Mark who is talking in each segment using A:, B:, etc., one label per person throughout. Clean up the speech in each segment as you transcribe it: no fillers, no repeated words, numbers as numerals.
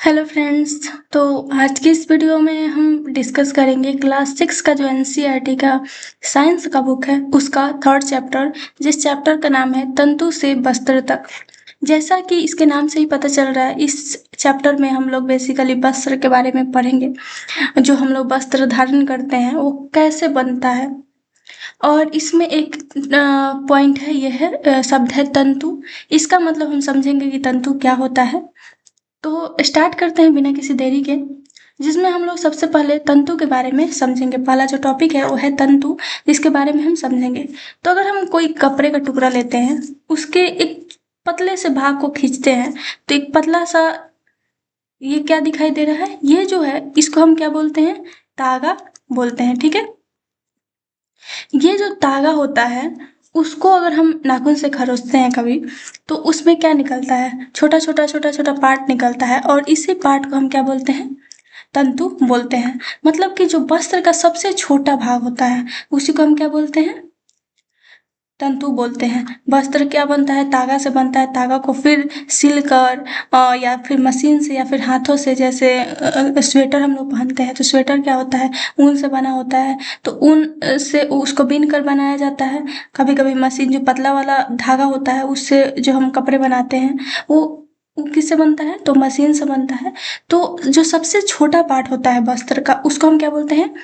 A: Hello friends. तो आज की इस वीडियो में हम डिस्कस करेंगे क्लास 6 का जो एनसीईआरटी का साइंस का बुक है उसका 3rd चैप्टर, जिस चैप्टर का नाम है तंतु से वस्त्र तक। जैसा कि इसके नाम से ही पता चल रहा है, इस चैप्टर में हम लोग बेसिकली वस्त्र के बारे में पढ़ेंगे। जो हम लोग वस्त्र धारण करते हैं वो कैसे बनता है, और इसमें एक पॉइंट है, यह है शब्द है तंतु। इसका मतलब हम समझेंगे कि तंतु क्या होता है। तो स्टार्ट करते हैं बिना किसी देरी के, जिसमें हम लोग सबसे पहले तंतु के बारे में समझेंगे। पहला जो टॉपिक है वो है तंतु, जिसके बारे में हम समझेंगे। तो अगर हम कोई कपड़े का टुकड़ा लेते हैं, उसके एक पतले से भाग को खींचते हैं तो एक पतला सा ये क्या दिखाई दे रहा है, ये जो है इसको हम क्या बोलते हैं, तागा बोलते हैं। ठीक है, ये जो तागा होता है उसको अगर हम नाखून से खरोचते हैं कभी, तो उसमें क्या निकलता है, छोटा छोटा छोटा छोटा पार्ट निकलता है, और इसी पार्ट को हम क्या बोलते हैं, तंतु बोलते हैं। मतलब कि जो वस्त्र का सबसे छोटा भाग होता है उसी को हम क्या बोलते हैं, तंतु बोलते हैं। वस्त्र क्या बनता है, तागा से बनता है। तागा को फिर सिलकर या फिर मशीन से या फिर हाथों से, जैसे स्वेटर हम लोग पहनते हैं तो स्वेटर क्या होता है, ऊन से बना होता है। तो ऊन से उसको बीन कर बनाया जाता है। कभी कभी मशीन, जो पतला वाला धागा होता है उससे जो हम कपड़े बनाते हैं वो किससे बनता है, तो मशीन से बनता है। तो जो सबसे छोटा पार्ट होता है वस्त्र का उसको हम क्या बोलते हैं,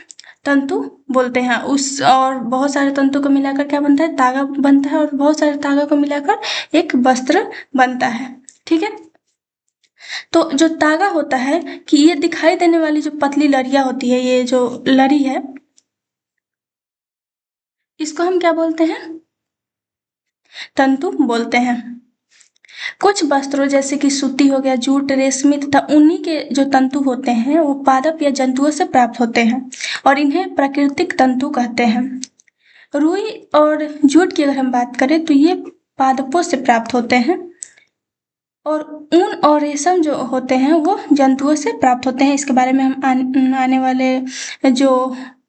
A: तंतु बोलते हैं। उस और बहुत सारे तंतु को मिलाकर क्या बनता है, तागा बनता है, और बहुत सारे तागा को मिलाकर एक वस्त्र बनता है। ठीक है, तो जो तागा होता है कि ये दिखाई देने वाली जो पतली लड़ियां होती है, ये जो लड़ी है इसको हम क्या बोलते हैं, तंतु बोलते हैं। कुछ वस्त्रों जैसे कि सूती हो गया, जूट, रेशमी तथा ऊनी के जो तंतु होते हैं वो पादप या जंतुओं से प्राप्त होते हैं और इन्हें प्राकृतिक तंतु कहते हैं। रुई और जूट की अगर हम बात करें तो ये पादपों से प्राप्त होते हैं, और ऊन और रेशम जो होते हैं वो जंतुओं से प्राप्त होते हैं। इसके बारे में हम आने वाले जो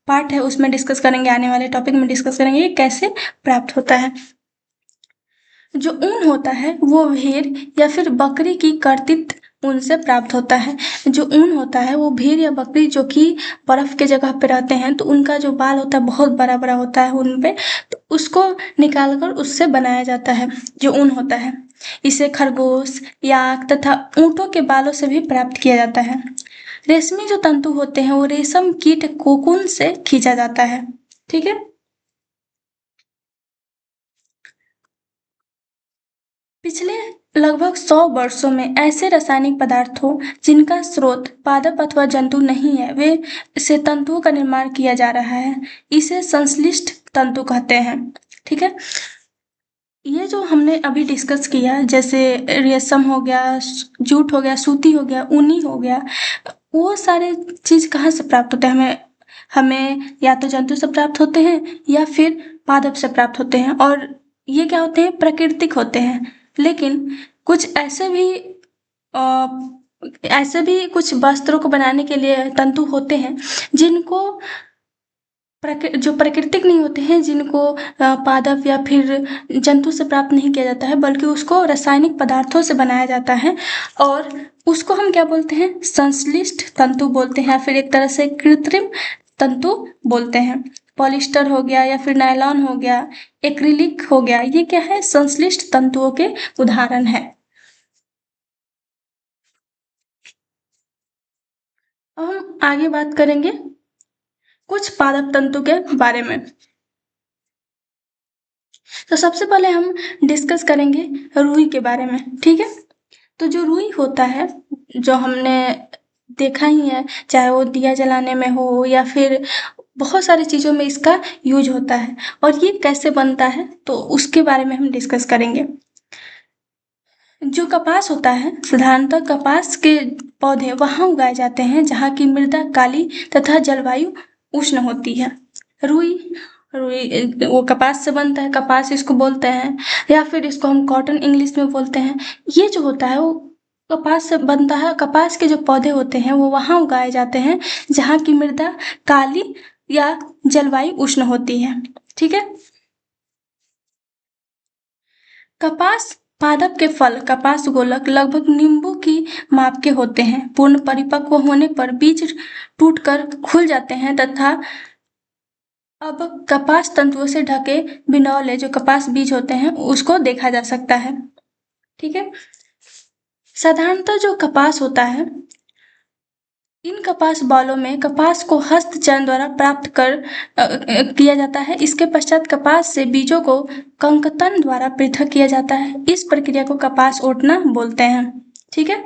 A: पार्ट है उसमें डिस्कस करेंगे, आने वाले टॉपिक में डिस्कस करेंगे ये कैसे प्राप्त होता है। जो ऊन होता है वो भेड़ या फिर बकरी की कर्तित ऊन से प्राप्त होता है। जो ऊन होता है वो भेड़ या बकरी जो कि बर्फ के जगह पे रहते हैं, तो उनका जो बाल होता है बहुत बड़ा बड़ा होता है ऊन पे, तो उसको निकालकर उससे बनाया जाता है जो ऊन होता है। इसे खरगोश, याक तथा ऊँटों के बालों से भी प्राप्त किया जाता है। रेशमी जो तंतु होते हैं वो रेशम कीट कोकून से खींचा जाता है। ठीक है, पिछले लगभग 100 वर्षों में ऐसे रासायनिक पदार्थों जिनका स्रोत पादप अथवा जंतु नहीं है, वे से तंतुओं का निर्माण किया जा रहा है। इसे संश्लिष्ट तंतु कहते हैं। ठीक है, ये जो हमने अभी डिस्कस किया, जैसे रेशम हो गया, जूट हो गया, सूती हो गया, ऊनी हो गया, वो सारे चीज कहाँ से प्राप्त होते हैं, हमें हमें या तो जंतु से प्राप्त होते हैं या फिर पादप से प्राप्त होते हैं, और ये क्या होते हैं, प्राकृतिक होते हैं। लेकिन कुछ अ, ऐसे भी कुछ वस्त्रों को बनाने के लिए तंतु होते हैं जिनको जो प्राकृतिक नहीं होते हैं, जिनको पादप या फिर जंतु से प्राप्त नहीं किया जाता है, बल्कि उसको रासायनिक पदार्थों से बनाया जाता है, और उसको हम क्या बोलते हैं, संश्लिष्ट तंतु बोलते हैं, या फिर एक तरह से कृत्रिम तंतु बोलते हैं। पॉलिस्टर हो गया या फिर नायलॉन हो गया, एक्रिलिक हो गया, ये क्या है, संश्लिष्ट तंतुओं के उदाहरण है। अब हम आगे बात करेंगे कुछ पादप तंतु के बारे में। तो सबसे पहले हम डिस्कस करेंगे रुई के बारे में। ठीक है, तो जो रुई होता है, जो हमने देखा ही है, चाहे वो दिया जलाने में हो या फिर बहुत सारी चीज़ों में इसका यूज होता है, और ये कैसे बनता है तो उसके बारे में हम डिस्कस करेंगे। जो कपास होता है, साधारणतः कपास के पौधे वहाँ उगाए जाते हैं जहाँ की मृदा काली तथा जलवायु उष्ण होती है। रुई रुई वो कपास से बनता है, कपास इसको बोलते हैं, या फिर इसको हम कॉटन इंग्लिश में बोलते हैं। ये जो होता है वो कपास से बनता है। कपास के जो पौधे होते हैं वो वहाँ उगाए जाते हैं जहाँ की मृदा काली या जलवायु उष्ण होती है। ठीक है, कपास पादप के फल कपास गोलक लगभग नींबू की माप के होते हैं। पूर्ण परिपक्व होने पर बीज टूटकर खुल जाते हैं तथा अब कपास तंतुओं से ढके बिनौले जो कपास बीज होते हैं उसको देखा जा सकता है। ठीक है। साधारणतः जो कपास होता है, इन कपास बालों में कपास को हस्त चयन द्वारा प्राप्त किया जाता है। इसके पश्चात कपास से बीजों को कंकतन द्वारा पृथक किया जाता है। इस प्रक्रिया को कपास ओटना बोलते हैं। ठीक है।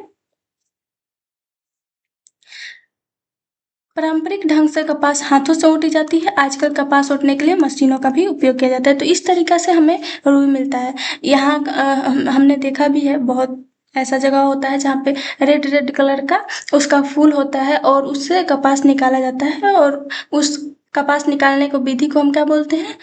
A: पारंपरिक ढंग से कपास हाथों से ओटी जाती है। आजकल कपास ओटने के लिए मशीनों का भी उपयोग किया जाता है। तो इस तरीका से हमें रुई मिलता है। यहाँ हमने देखा भी है, बहुत ऐसा जगह होता है जहाँ पे रेड रेड कलर का उसका फूल होता है और उससे कपास निकाला जाता है, और उस कपास निकालने को विधि को हम क्या बोलते हैं?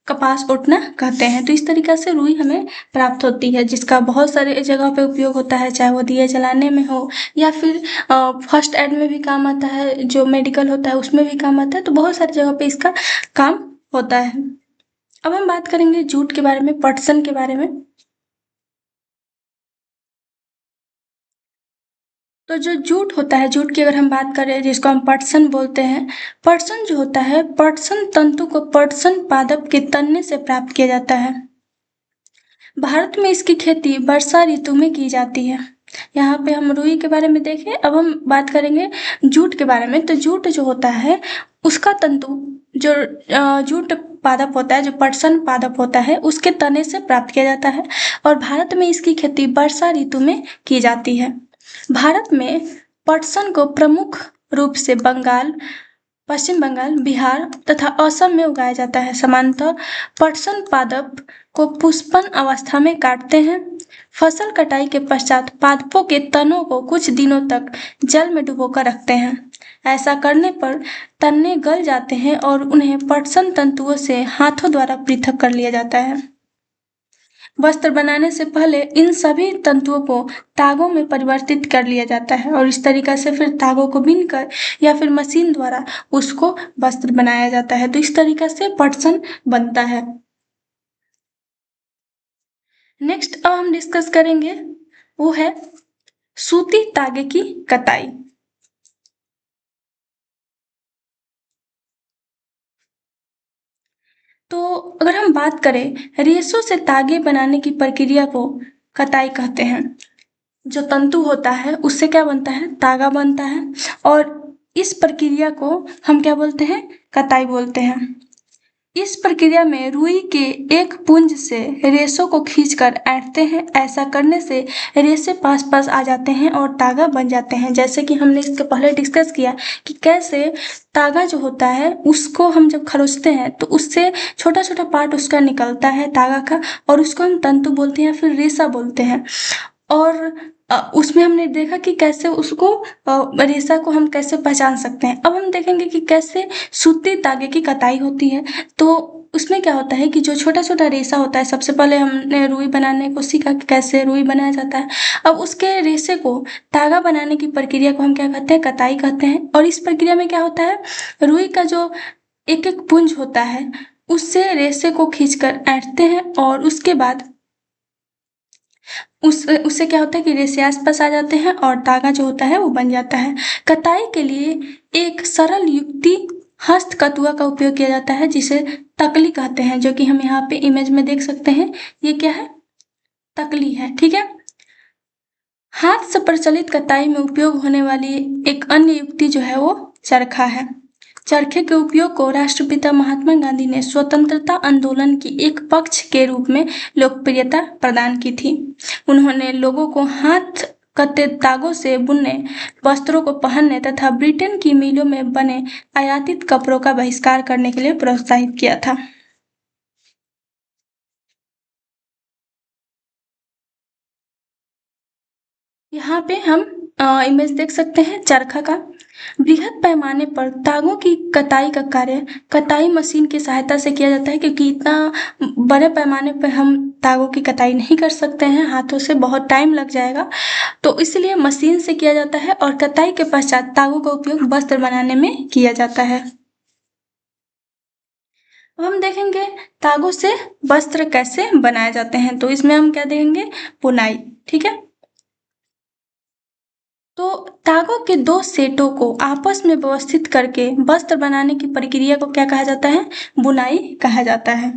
A: कपास ओटना कहते हैं। तो इस तरीका से रुई हमें प्राप्त होती है, जिसका बहुत सारे जगह पे उपयोग होता है, चाहे वो दिए जलाने में हो या फिर फर्स्ट एड में भी काम आता है, जो मेडिकल होता है उसमें भी काम आता है। तो बहुत सारी जगह पे इसका काम होता है। अब हम बात करेंगे जूट के बारे में, पटसन के बारे में। तो जो जूट होता है, जूट की अगर हम बात करें जिसको हम पटसन बोलते हैं, पटसन जो होता है, पटसन तंतु को पटसन पादप के तने से प्राप्त किया जाता है। भारत में इसकी खेती वर्षा ऋतु में की जाती है। यहाँ पे हम रुई के बारे में देखें। अब हम बात करेंगे जूट के बारे में। तो जूट जो होता है उसका तंतु, जो जूट पादप होता है, जो पटसन पादप होता है, उसके तने से प्राप्त किया जाता है और भारत में इसकी खेती वर्षा ऋतु में की जाती है। भारत में पटसन को प्रमुख रूप से बंगाल, पश्चिम बंगाल, बिहार तथा असम में उगाया जाता है। सामान्यतः पटसन पादप को पुष्पन अवस्था में काटते हैं। फसल कटाई के पश्चात पादपों के तनों को कुछ दिनों तक जल में डुबोकर रखते हैं। ऐसा करने पर तने गल जाते हैं और उन्हें पटसन तंतुओं से हाथों द्वारा पृथक कर लिया जाता है। वस्त्र बनाने से पहले इन सभी तंतुओं को तागों में परिवर्तित कर लिया जाता है और इस तरीका से फिर तागों को बीनकर या फिर मशीन द्वारा उसको वस्त्र बनाया जाता है। तो इस तरीका से पटसन बनता है। नेक्स्ट अब हम डिस्कस करेंगे वो है सूती तागे की कताई। तो अगर हम बात करें, रेशों से तागे बनाने की प्रक्रिया को कताई कहते हैं। जो तंतु होता है उससे क्या बनता है? तागा बनता है और इस प्रक्रिया को हम क्या बोलते हैं? कताई बोलते हैं। इस प्रक्रिया में रुई के एक पुंज से रेशों को खींचकर ऐंठते हैं। ऐसा करने से रेशे पास पास आ जाते हैं और तागा बन जाते हैं। जैसे कि हमने इसके पहले डिस्कस किया कि कैसे तागा जो होता है उसको हम जब खरोचते हैं तो उससे छोटा छोटा पार्ट उसका निकलता है तागा का, और उसको हम तंतु बोलते हैं या फिर रेशा बोलते हैं। और उसमें हमने देखा कि कैसे उसको रेशा को हम कैसे पहचान सकते हैं। अब हम देखेंगे कि कैसे सूती तागे की कताई होती है। तो उसमें क्या होता है कि जो छोटा छोटा रेशा होता है, सबसे पहले हमने रुई बनाने को सीखा कि कैसे रुई बनाया जाता है। अब उसके रेशे को तागा बनाने की प्रक्रिया को हम क्या कहते हैं? कताई कहते हैं। और इस प्रक्रिया में क्या होता है, रुई का जो एक एक पुंज होता है उससे रेशे को खींचकर ऐंठते हैं और उसके बाद उससे क्या होता है कि रेशे आसपास आ जाते हैं और तागा जो होता है वो बन जाता है। कताई के लिए एक सरल युक्ति हस्त कतुआ का उपयोग किया जाता है, जिसे तकली कहते हैं, जो कि हम यहाँ पे इमेज में देख सकते हैं। ये क्या है? तकली है। ठीक है। हाथ से प्रचलित कताई में उपयोग होने वाली एक अन्य युक्ति जो है वो चरखा है। चरखे के उपयोग को राष्ट्रपिता महात्मा गांधी ने स्वतंत्रता आंदोलन की एक पक्ष के रूप में लोकप्रियता प्रदान की थी। उन्होंने लोगों को हाथ कते धागों से बुने वस्त्रों को पहनने तथा ब्रिटेन की मिलों में बने आयातित कपड़ों का बहिष्कार करने के लिए प्रोत्साहित किया था। यहाँ पे हम इमेज देख सकते हैं चरखा का। बृहद पैमाने पर तागों की कताई का कार्य कताई मशीन की सहायता से किया जाता है, क्योंकि इतना बड़े पैमाने पर हम तागों की कताई नहीं कर सकते हैं, हाथों से बहुत टाइम लग जाएगा। तो इसलिए मशीन से किया जाता है और कताई के पश्चात तागों का उपयोग वस्त्र बनाने में किया जाता है। अब हम देखेंगे धागों से वस्त्र कैसे बनाए जाते हैं, तो इसमें हम क्या देखेंगे, बुनाई। ठीक है, तो धागों के दो सेटों को आपस में व्यवस्थित करके वस्त्र बनाने की प्रक्रिया को क्या कहा जाता है, बुनाई कहा जाता है।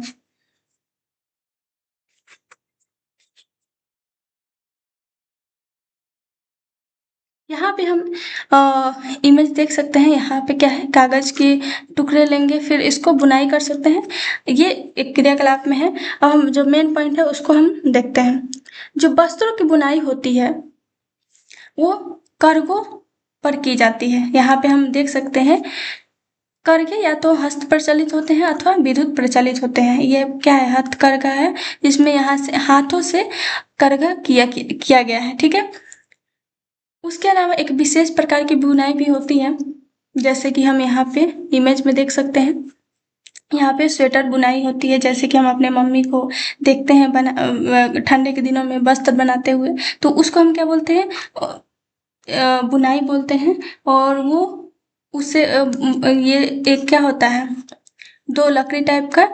A: यहाँ पे हम इमेज देख सकते हैं, यहाँ पे क्या है, कागज के टुकड़े लेंगे, फिर इसको बुनाई कर सकते हैं, ये एक क्रियाकलाप में है। अब हम जो मेन पॉइंट है उसको हम देखते हैं। जो वस्त्रों की बुनाई होती है वो कार्गो पर की जाती है। यहाँ पे हम देख सकते हैं करघे या तो हस्त प्रचलित होते हैं अथवा विद्युत प्रचलित होते हैं। ये क्या है, हथकरघा है, जिसमें यहाँ से हाथों से करघा किया गया है। ठीक है, उसके अलावा एक विशेष प्रकार की बुनाई भी होती है, जैसे कि हम यहाँ पे इमेज में देख सकते हैं। यहाँ पे स्वेटर बुनाई होती है, जैसे कि हम अपने मम्मी को देखते हैं ठंडे के दिनों में वस्त्र बनाते हुए, तो उसको हम क्या बोलते हैं, बुनाई बोलते हैं। और वो उससे ये एक क्या होता है, दो लकड़ी टाइप का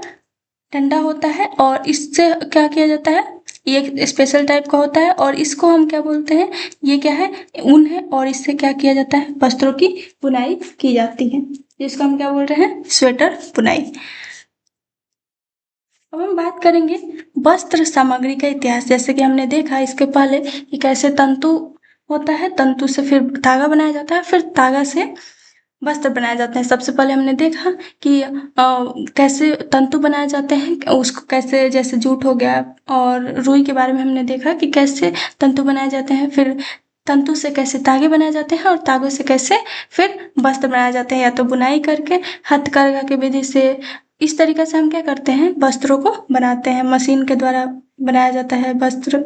A: डंडा होता है, और इससे क्या किया जाता है, ये एक स्पेशल टाइप का होता है, और इसको हम क्या बोलते हैं, ये क्या है, ऊन है, और इससे क्या किया जाता है, वस्त्रों की बुनाई की जाती है, जिसको हम क्या बोल रहे हैं, स्वेटर बुनाई। अब हम बात करेंगे वस्त्र सामग्री का इतिहास। जैसे कि हमने देखा इसके पहले कि कैसे तंतु होता है, तंतु से फिर धागा बनाया जाता है, फिर धागा से वस्त्र बनाए जाते हैं। सबसे पहले हमने देखा कि कैसे तंतु बनाए जाते हैं, उसको कैसे, जैसे जूट हो गया, और रुई के बारे में हमने देखा कि कैसे तंतु बनाए जाते हैं, फिर तंतु से कैसे तागे बनाए जाते हैं, और तागों से कैसे फिर वस्त्र बनाए जाते हैं, या तो बुनाई करके, हथकरघा की विधि से। इस तरीके से हम क्या करते हैं, वस्त्रों को बनाते हैं, मशीन के द्वारा बनाया जाता है वस्त्र।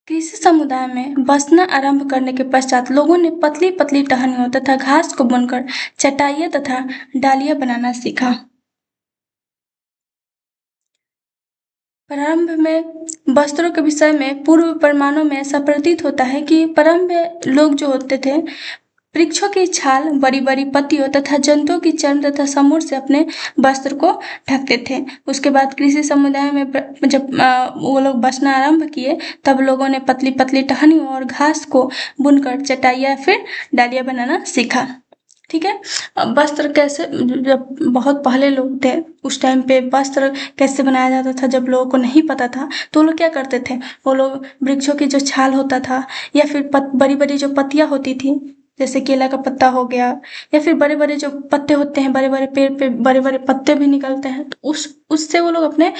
A: कृषि समुदाय में बसना आरंभ करने के पश्चात लोगों ने पतली पतली टहनियों तथा घास को बुनकर चटाइयाँ तथा डालियाँ बनाना सीखा। प्रारंभ में वस्त्रों के विषय में पूर्व प्रमाणों में ऐसा प्रतीत होता है कि प्रारंभ में लोग जो होते थे, वृक्षों की छाल, बड़ी बड़ी पत्तियों तथा जंतुओं की चर्म तथा समूर से अपने वस्त्र को ढकते थे। उसके बाद कृषि समुदाय में जब वो लोग बसना आरंभ किए, तब लोगों ने पतली पतली टहनियों और घास को बुनकर चटाइयाँ फिर डालियाँ बनाना सीखा। ठीक है, वस्त्र कैसे, जब बहुत पहले लोग थे उस टाइम पे वस्त्र कैसे बनाया जाता था, जब लोगों को नहीं पता था, तो लोग क्या करते थे, वो लोग वृक्षों की जो छाल होता था, या फिर बड़ी बड़ी जो पत्तियां होती थी, जैसे केला का पत्ता हो गया, या फिर बड़े बड़े जो पत्ते होते हैं, बड़े बड़े पेड़ पे बड़े बड़े पत्ते भी निकलते हैं, तो उससे वो लोग अपने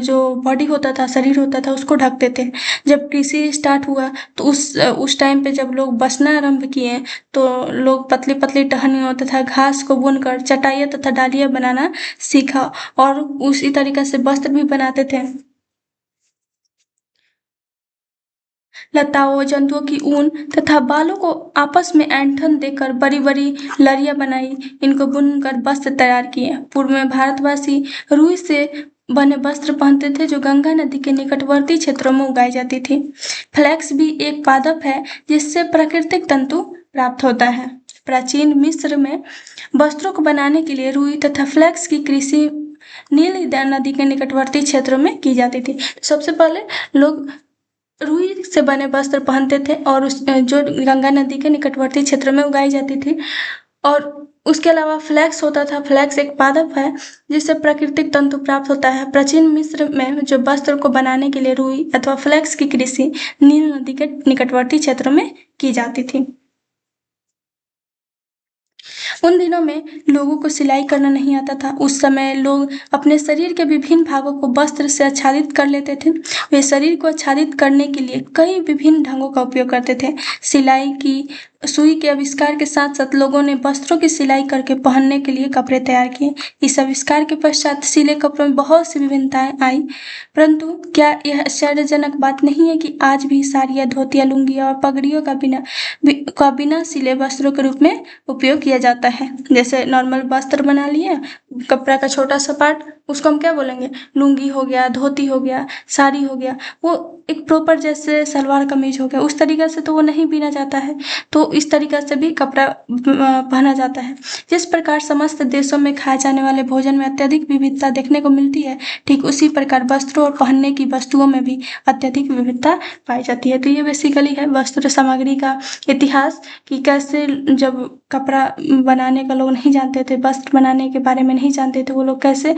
A: जो बॉडी होता था, शरीर होता था, उसको ढकते थे। जब कृषि स्टार्ट हुआ, तो उस टाइम पे जब लोग बसना आरंभ किए, तो लोग पतली पतली टहनियों तथा घास को बुनकर चटाइयाँ तथा डालियाँ बनाना सीखा, और उसी तरीके से वस्त्र भी बनाते थे। लताओं, जंतुओं की ऊन तथा बालों को आपस में ऐंठन देकर बड़ी बड़ी लड़ियां बनाई, इनको बुनकर वस्त्र तैयार किए। पूर्व में भारतवासी रुई से बने वस्त्र पहनते थे, जो गंगा नदी के निकटवर्ती क्षेत्रों में उगाई जाती थी। फ्लैक्स भी एक पादप है जिससे प्राकृतिक तंतु प्राप्त होता है। प्राचीन मिस्र में वस्त्रों को बनाने के लिए रुई तथा फ्लैक्स की कृषि नील नदी के निकटवर्ती क्षेत्रों में की जाती थी। तो सबसे पहले लोग रुई से बने वस्त्र पहनते थे, और उस जो गंगा नदी के निकटवर्ती क्षेत्र में उगाई जाती थी। और उसके अलावा फ्लैक्स होता था, फ्लैक्स एक पादप है जिससे प्राकृतिक तंतु प्राप्त होता है। प्राचीन मिस्र में जो वस्त्र को बनाने के लिए रुई अथवा फ्लैक्स की कृषि नील नदी के निकटवर्ती क्षेत्रों में की जाती थी। उन दिनों में लोगों को सिलाई करना नहीं आता था। उस समय लोग अपने शरीर के विभिन्न भागों को वस्त्र से आच्छादित कर लेते थे। वे शरीर को आच्छादित करने के लिए कई विभिन्न ढंगों का उपयोग करते थे। सिलाई की सुई के आविष्कार के साथ साथ लोगों ने वस्त्रों की सिलाई करके पहनने के लिए कपड़े तैयार किए। इस आविष्कार के पश्चात सिले कपड़ों में बहुत सी विभिन्नताएं आई, परंतु क्या यह आश्चर्यजनक बात नहीं है कि आज भी साड़ियाँ, धोतियाँ, लुंगियाँ और पगड़ियों का बिना सिले वस्त्रों के रूप में उपयोग किया जाता है। जैसे नॉर्मल वस्त्र बना लिए, कपड़ा का छोटा सा पार्ट उसको हम क्या बोलेंगे, लुंगी हो गया, धोती हो गया, साड़ी हो गया, वो एक प्रॉपर जैसे सलवार कमीज हो गया, उस तरीक़े से तो वो नहीं बिना जाता है, तो इस तरीक़े से भी कपड़ा पहना जाता है। जिस प्रकार समस्त देशों में खाए जाने वाले भोजन में अत्यधिक विविधता देखने को मिलती है, ठीक उसी प्रकार वस्त्रों और पहनने की वस्तुओं में भी अत्यधिक विविधता पाई जाती है। तो ये बेसिकली है वस्त्र सामग्री का इतिहास, कि कैसे जब कपड़ा बनाने का लोग नहीं जानते थे, वस्त्र बनाने के बारे में नहीं जानते थे, वो लोग कैसे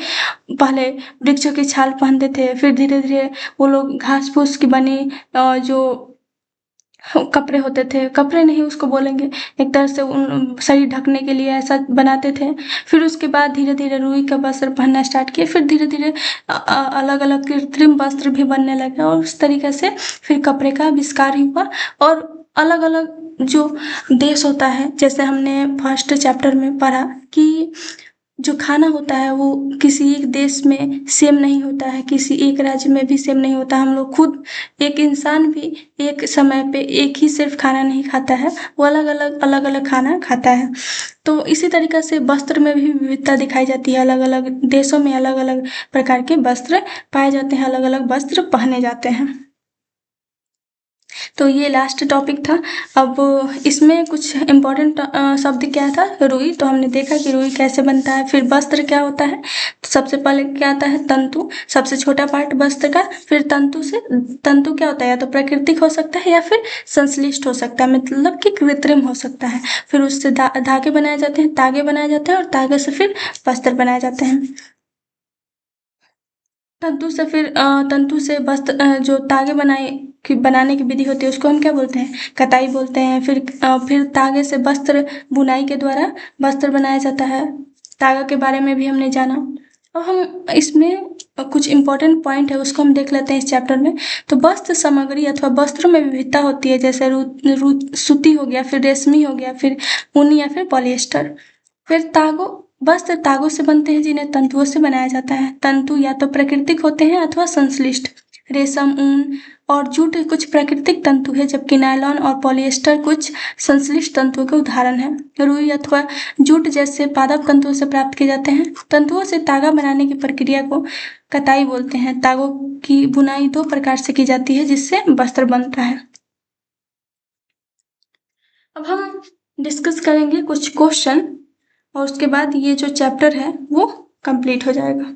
A: पहले वृक्षों की छाल पहनते थे, फिर धीरे धीरे वो लोग घास फूस की बनी जो कपड़े होते थे, कपड़े नहीं उसको बोलेंगे, एक तरह से उन शरीर ढकने के लिए ऐसा बनाते थे। फिर उसके बाद धीरे धीरे रुई का वस्त्र पहनना स्टार्ट किए, फिर धीरे धीरे अलग अलग कृत्रिम वस्त्र भी बनने लगे, और उस तरीके से फिर कपड़े का आविष्कार हुआ। और अलग अलग जो देश होता है, जैसे हमने फर्स्ट चैप्टर में पढ़ा कि जो खाना होता है वो किसी एक देश में सेम नहीं होता है, किसी एक राज्य में भी सेम नहीं होता। हम लोग खुद एक इंसान भी एक समय पे एक ही सिर्फ खाना नहीं खाता है, वो अलग अलग खाना खाता है। तो इसी तरीक़े से वस्त्र में भी विविधता दिखाई जाती है, अलग अलग देशों में अलग अलग प्रकार के वस्त्र पाए जाते हैं, अलग अलग वस्त्र पहने जाते हैं। तो ये लास्ट टॉपिक था। अब इसमें कुछ इम्पोर्टेंट शब्द क्या था, रुई, तो हमने देखा कि रुई कैसे बनता है। फिर वस्त्र क्या होता है, तो सबसे पहले क्या आता है, तंतु, सबसे छोटा पार्ट वस्त्र का। फिर तंतु क्या होता है, या तो प्राकृतिक हो सकता है या फिर संश्लिष्ट हो सकता है, मतलब कि कृत्रिम हो सकता है। फिर उससे धागे बनाए जाते हैं, तागे बनाए जाते हैं, और तागे से फिर वस्त्र बनाए जाते हैं। तंतु से वस्त्र जो तागे बनाने की विधि होती है उसको हम क्या बोलते हैं, कताई बोलते हैं। फिर तागे से वस्त्र बुनाई के द्वारा वस्त्र बनाया जाता है। तागा के बारे में भी हमने जाना। और हम इसमें कुछ इम्पोर्टेंट पॉइंट है उसको हम देख लेते हैं इस चैप्टर में। तो वस्त्र सामग्री अथवा वस्त्रों में विविधता होती है, जैसे सूती हो गया, फिर रेशमी हो गया, फिर ऊनी या फिर पॉलिएस्टर। फिर वस्त्र तागों से बनते हैं जिन्हें तंतुओं से बनाया जाता है। तंतु या तो प्राकृतिक होते हैं अथवा संश्लिष्ट। रेशम, ऊन और जूट कुछ प्राकृतिक तंतु है, जबकि नायलॉन और पॉलिएस्टर कुछ संश्लिष्ट तंतुओं के उदाहरण हैं। रुई अथवा जूट जैसे पादप तंतुओं से प्राप्त किए जाते हैं। तंतुओं से तागा बनाने की प्रक्रिया को कताई बोलते हैं। तागों की बुनाई 2 प्रकार से की जाती है जिससे वस्त्र बनता है। अब हम डिस्कस करेंगे कुछ क्वेश्चन, और उसके बाद ये जो चैप्टर है वो कंप्लीट हो जाएगा।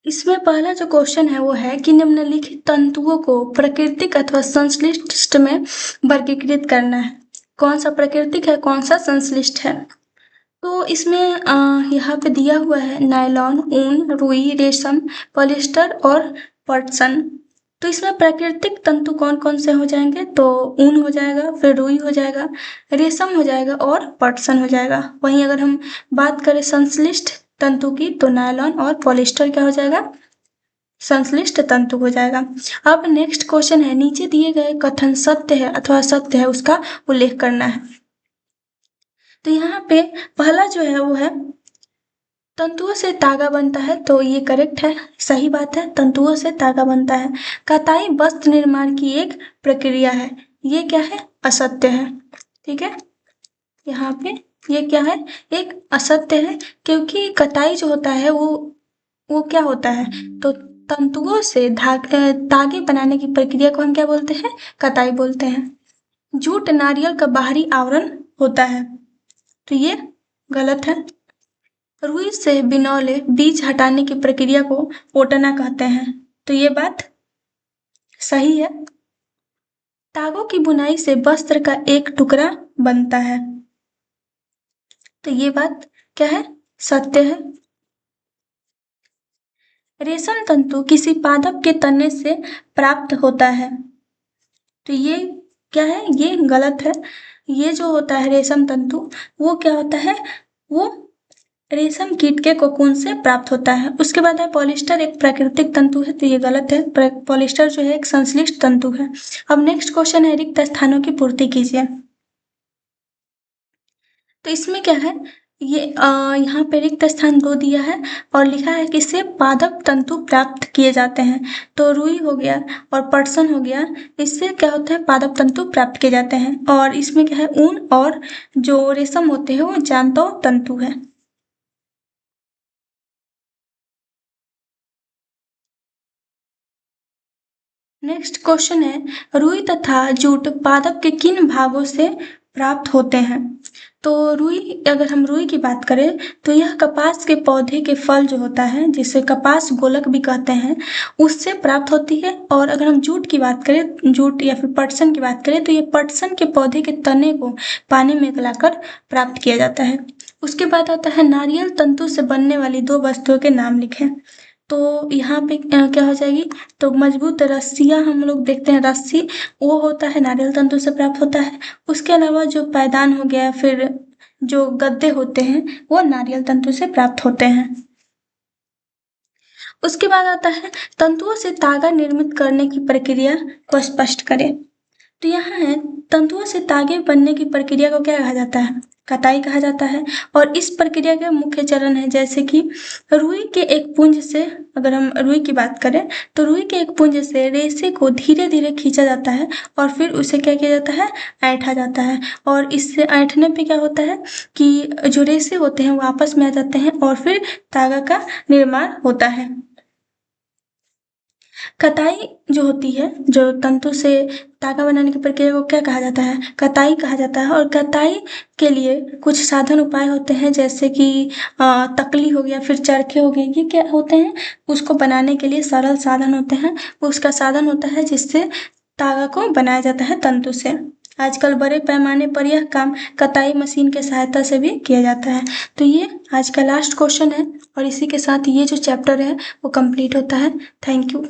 A: इसमें पहला जो क्वेश्चन है वो है कि निम्नलिखित तंतुओं को प्राकृतिक अथवा संश्लिष्ट में वर्गीकृत करना है। कौन सा प्राकृतिक है, कौन सा संश्लिष्ट है। तो इसमें यहाँ पे दिया हुआ है नायलॉन, ऊन, रुई, रेशम, पॉलिएस्टर और पटसन। तो इसमें प्राकृतिक तंतु कौन कौन से हो जाएंगे, तो ऊन हो जाएगा, फिर रुई हो जाएगा, रेशम हो जाएगा और पटसन हो जाएगा। वहीं अगर हम बात करें संश्लिष्ट तंतु की, तो नायलॉन और पॉलिएस्टर क्या हो जाएगा, संश्लिष्ट तंतु हो जाएगा। अब नेक्स्ट क्वेश्चन है, नीचे दिए गए कथन सत्य है अथवा असत्य है उसका उल्लेख करना है। तो यहाँ पे पहला जो है वो है तंतुओं से तागा बनता है, तो ये करेक्ट है, सही बात है, तंतुओं से तागा बनता है। कताई वस्त्र निर्माण की एक प्रक्रिया है, ये क्या है, असत्य है। ठीक है, यहाँ पे ये क्या है, एक असत्य है, क्योंकि कताई जो होता है वो क्या होता है, तो तंतुओं से तागे बनाने की प्रक्रिया को हम क्या बोलते हैं, कताई बोलते हैं। जूट नारियल का बाहरी आवरण होता है, तो ये गलत है। रुई से बिनौले बीज हटाने की प्रक्रिया को ओटना कहते हैं, तो ये बात सही है। तागों की बुनाई से वस्त्र का एक टुकड़ा बनता है, तो ये बात क्या है, सत्य है। रेशम तंतु किसी पादप के तने से प्राप्त होता है, तो ये क्या है, ये गलत है। ये जो होता है रेशम तंतु, वो क्या होता है, वो रेशम कीट के कोकून से प्राप्त होता है। उसके बाद है पॉलिएस्टर एक प्राकृतिक तंतु है, तो ये गलत है, पॉलिएस्टर जो है एक संश्लिष्ट तंतु है। अब नेक्स्ट क्वेश्चन है, रिक्त स्थानों की पूर्ति कीजिए। तो इसमें क्या है, ये यहाँ पे रिक्त स्थान 2 दिया है और लिखा है कि इससे पादप तंतु प्राप्त किए जाते हैं। तो रुई हो गया और पटसन हो गया, इससे क्या होता है, पादप तंतु प्राप्त किए जाते हैं। और इसमें क्या है, ऊन और जो रेशम होते हैं वो जांतव तंतु है। नेक्स्ट क्वेश्चन है, रुई तथा जूट पादप के किन भागों से प्राप्त होते हैं? तो अगर हम रुई की बात करें तो यह कपास के पौधे के फल जो होता है, जिसे कपास गोलक भी कहते हैं, उससे प्राप्त होती है। और अगर हम जूट की बात करें, जूट या फिर पटसन की बात करें, तो ये पटसन के पौधे के तने को पानी में गलाकर प्राप्त किया जाता है। उसके बाद आता है, नारियल तंतु से बनने वाली दो वस्तुओं के नाम लिखें। तो यहाँ पे क्या हो जाएगी, तो मजबूत रस्सियाँ हम लोग देखते हैं, रस्सी वो होता है नारियल तंतु से प्राप्त होता है। उसके अलावा जो पैदान हो गया, फिर जो गद्दे होते हैं, वो नारियल तंतु से प्राप्त होते हैं। उसके बाद आता है, तंतुओं से तागा निर्मित करने की प्रक्रिया को स्पष्ट करें। तो यहाँ है, तंतुओं से तागे बनने की प्रक्रिया को क्या कहा जाता है? कताई कहा जाता है। और इस प्रक्रिया के मुख्य चरण है, जैसे कि रुई के एक पुंज से, अगर हम रुई की बात करें तो रुई के एक पुंज से रेशे को धीरे धीरे खींचा जाता है और फिर उसे क्या किया जाता है? ऐंठा जाता है। और इससे ऐंठने पे क्या होता है कि जो रेशे होते हैं वो आपस में आ जाते हैं और फिर तागा का निर्माण होता है। कताई जो होती है, जो तंतु से तागा बनाने की प्रक्रिया को क्या कहा जाता है? कताई कहा जाता है। और कताई के लिए कुछ साधन उपाय होते हैं, जैसे कि तकली हो गया, फिर चरखे हो गए, ये क्या होते हैं? उसको बनाने के लिए सरल साधन होते हैं। उसका साधन होता है जिससे तागा को बनाया जाता है तंतु से। आजकल बड़े पैमाने पर यह काम कताई मशीन के सहायता से भी किया जाता है। तो ये आज का लास्ट क्वेश्चन है और इसी के साथ ये जो चैप्टर है वो कंप्लीट होता है। Thank you.